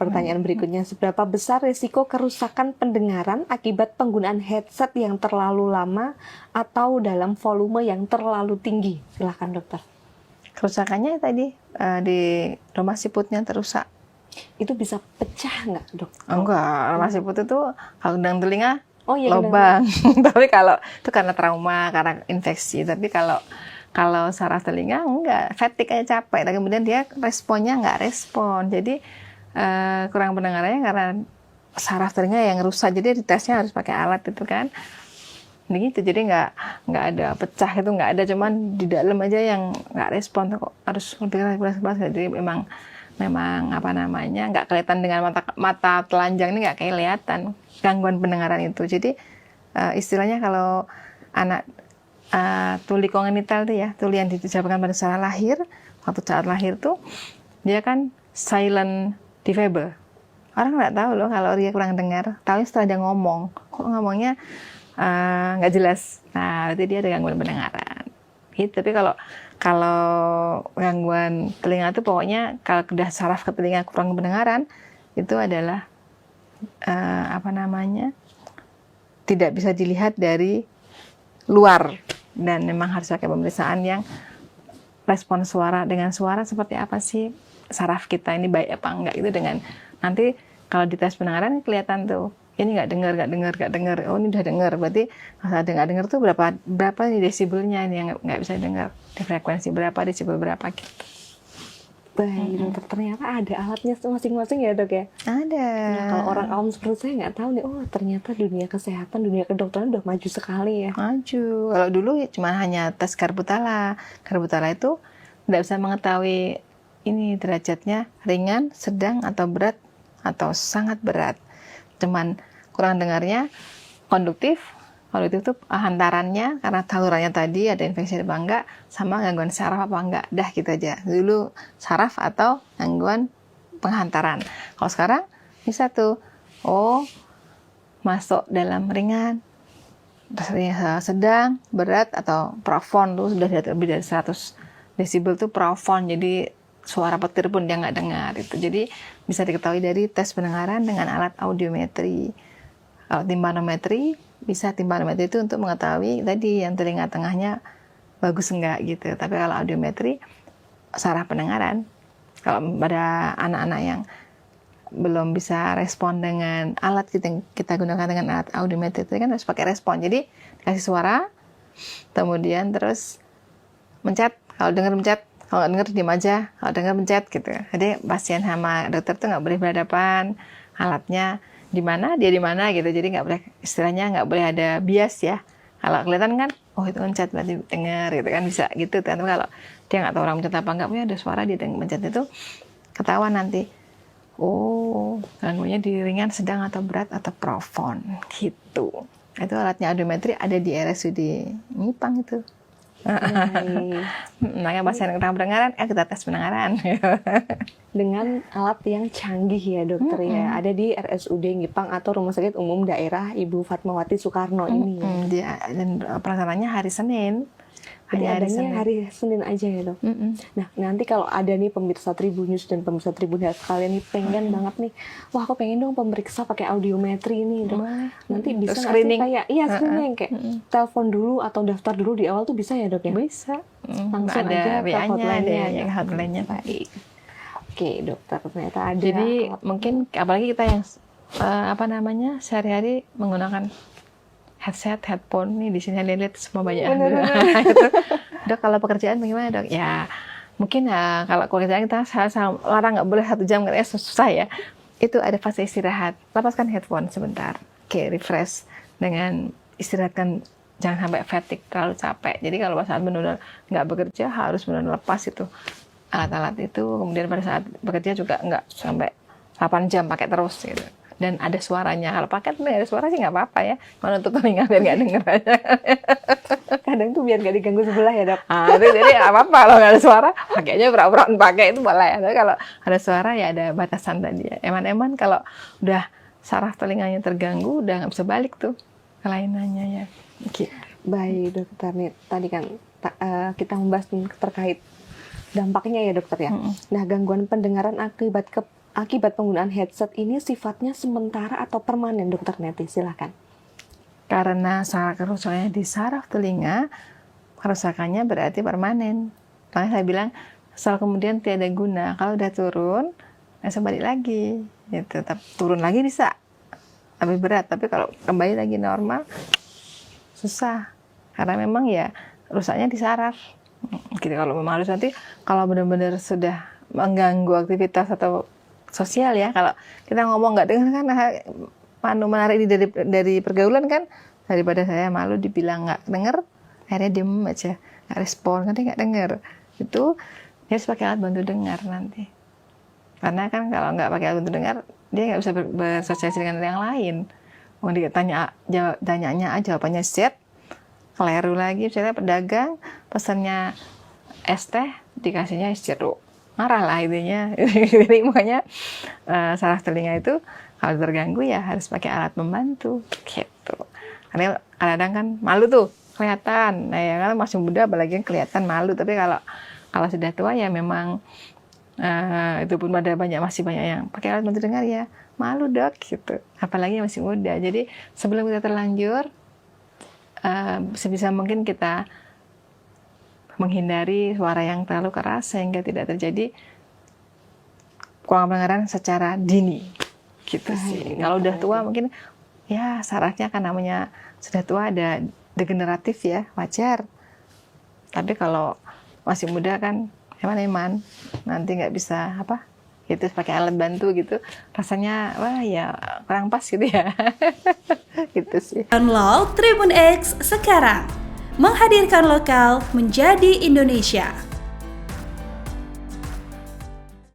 pertanyaan berikutnya. Seberapa besar risiko kerusakan pendengaran akibat penggunaan headset yang terlalu lama atau dalam volume yang terlalu tinggi? Silahkan dokter. Kerusakannya tadi di rumah siputnya terusak. Itu bisa pecah nggak dok? Enggak, rumah siput itu kalau gendang telinga Oh iya, lobang. Tapi kalau itu karena trauma, karena infeksi. Tapi kalau saraf telinga enggak, fatigue aja capek. Dan kemudian dia responnya enggak respon. Jadi kurang pendengarannya karena saraf telinga yang rusak. Jadi ditesnya harus pakai alat itu kan. Begitu, jadi nggak ada pecah itu nggak ada, cuman di dalam aja yang nggak respon kok harus lebih keras. Jadi memang apa namanya nggak kelihatan dengan mata telanjang ini nggak kelihatan gangguan pendengaran itu. Jadi istilahnya kalau anak tuli kongenital itu ya, tuli yang disebabkan pada saat lahir, waktu saat lahir tuh dia kan silent difabel. Orang nggak tahu loh kalau dia kurang dengar, tahu setelah dia ngomong, kok ngomongnya nggak jelas. Nah, berarti dia ada gangguan pendengaran. Gitu. Tapi kalau gangguan telinga itu pokoknya kalau udah saraf ke telinga kurang pendengaran itu adalah tidak bisa dilihat dari luar dan memang harus pakai pemeriksaan yang respon suara dengan suara seperti apa sih saraf kita ini baik apa enggak itu dengan nanti kalau dites pendengaran kelihatan tuh. Ini nggak dengar. Oh ini udah dengar. Berarti kalau ada nggak dengar tuh berapa nih desibelnya ini yang nggak bisa dengar. Di frekuensi berapa, desibel berapa gitu. Baik dokter, ternyata ada alatnya masing-masing ya dok ya? Ada. Nah, kalau orang awam seperti saya nggak tahu nih, oh ternyata dunia kesehatan, dunia kedokteran udah maju sekali ya. Maju. Kalau dulu ya cuma hanya tes karbutala. Karbutala itu nggak bisa mengetahui ini derajatnya ringan, sedang atau berat atau sangat berat. Cuman kurang dengarnya konduktif itu hantarannya karena salurannya tadi ada infeksi apa enggak, sama gangguan saraf apa enggak, dah gitu aja. Dulu saraf atau gangguan penghantaran. Kalau sekarang bisa tuh, masuk dalam ringan, sedang, berat atau profon tuh sudah lebih dari 100 desibel tuh profon, jadi suara petir pun dia nggak dengar itu. Jadi bisa diketahui dari tes pendengaran dengan alat audiometri. Kalau timpanometri itu untuk mengetahui tadi yang telinga tengahnya bagus enggak gitu. Tapi kalau audiometri saraf pendengaran, kalau pada anak-anak yang belum bisa respon dengan alat kita gunakan dengan alat audiometri itu kan harus pakai respon. Jadi kasih suara, kemudian terus mencet. Kalau dengar mencet, kalau nggak dengar diam aja, kalau dengar mencet gitu. Jadi pasien sama dokter tuh nggak boleh berhadapan, alatnya di mana dia di mana gitu. Jadi nggak boleh, istilahnya nggak boleh ada bias ya. Kalau kelihatan kan, oh itu mencet berarti dengar gitu kan, bisa gitu. Tapi kalau dia nggak tahu orang mencet apa nggak, punya ada suara dia mencet itu ketahuan nanti. Oh gangguannya di ringan, sedang atau berat atau profon gitu. Itu alatnya audiometri ada di RSUD Nipang itu. Makanya pasien kurang pendengaran, kita tes pendengaran dengan alat yang canggih ya dokter ya. Ada di RSUD Nipang atau Rumah Sakit Umum Daerah Ibu Fatmawati Soekarno ini ya. Dan pelaksanaannya hari Senin. Jadi adanya hari Senin aja ya dok. Nah nanti kalau ada nih pemirsa Tribunnews dan pemirsa Tribun Health kalian nih pengen banget nih, wah aku pengen dong pemeriksa pakai audiometri ini dok. Nanti bisa nggak sih kayak screening kayak telepon dulu atau daftar dulu di awal tuh bisa ya dok ya? Bisa. Langsung ada aja ke hotline-nya ya. Hotline-nya baik. Oke dokter, ternyata ada. Jadi mungkin apalagi kita yang sehari-hari menggunakan headset, headphone nih di sini lihat semua banyak. Dok kalau pekerjaan bagaimana dok? Ya mungkin kalau pekerjaan kita larang nggak boleh 1 jam katanya susah ya. Itu ada fase istirahat. Lepaskan headphone sebentar, refresh dengan istirahatkan, jangan sampai fatigue terlalu capek. Jadi kalau saat benar-benar nggak bekerja harus benar-benar lepas itu alat-alat itu. Kemudian pada saat bekerja juga nggak sampai 8 jam pakai terus gitu. Dan ada suaranya. Kalau pakai tuh ada suara sih nggak apa-apa ya. Mana tuh telinga biar nggak denger aja. Kadang tuh biar nggak diganggu sebelah ya dok. Jadi nggak apa-apa kalau nggak ada suara, pakainya pura-pura pakai itu boleh. Tapi kalau ada suara ya ada batasan tadi ya. Eman-eman kalau udah saraf telinganya terganggu, udah nggak bisa balik tuh kelainannya ya. Gitu. Baik dokter, nih tadi kan kita membahas terkait dampaknya ya dokter ya. Nah gangguan pendengaran akibat akibat penggunaan headset ini sifatnya sementara atau permanen, Dokter Neti? Silakan. Karena kerusakannya di saraf telinga, kerusakannya berarti permanen. Makanya saya bilang, asal kemudian tiada guna. Kalau udah turun, langsung balik lagi. Gitu. Turun lagi bisa, lebih berat. Tapi kalau kembali lagi normal, susah. Karena memang ya rusaknya di saraf. Gitu. Kalau memang harus nanti, kalau benar-benar sudah mengganggu aktivitas atau sosial ya, kalau kita ngomong nggak dengar kan, menarik ini dari pergaulan kan, daripada saya malu dibilang nggak dengar, akhirnya diem aja, nggak respon, nanti nggak dengar. Itu harus pakai alat bantu dengar nanti. Karena kan kalau nggak pakai alat bantu dengar, dia nggak bisa bersosialisasi dengan yang lain. Mau tanyanya jawabannya set, keliru lagi. Misalnya pedagang pesannya es teh, dikasihnya es jeruk, marah lah intinya. Jadi makanya saraf telinga itu kalau terganggu ya harus pakai alat membantu gitu. Karena kadang-kadang kan malu tuh kelihatan. Nah ya kan masih muda apalagi yang kelihatan malu. Tapi kalau sudah tua ya memang itu pun masih banyak yang pakai alat bantu dengar ya malu dok gitu. Apalagi yang masih muda. Jadi sebelum kita terlanjur sebisa mungkin kita menghindari suara yang terlalu keras sehingga tidak terjadi kurang pendengaran secara dini gitu sih. Kalau udah tua mungkin ya sarafnya kan namanya sudah tua ada degeneratif ya, wajar. Tapi kalau masih muda kan eman nanti nggak bisa gitu pakai alat bantu gitu, rasanya wah ya kurang pas gitu ya. Gitu sih. Download Tribun X sekarang, menghadirkan lokal menjadi Indonesia.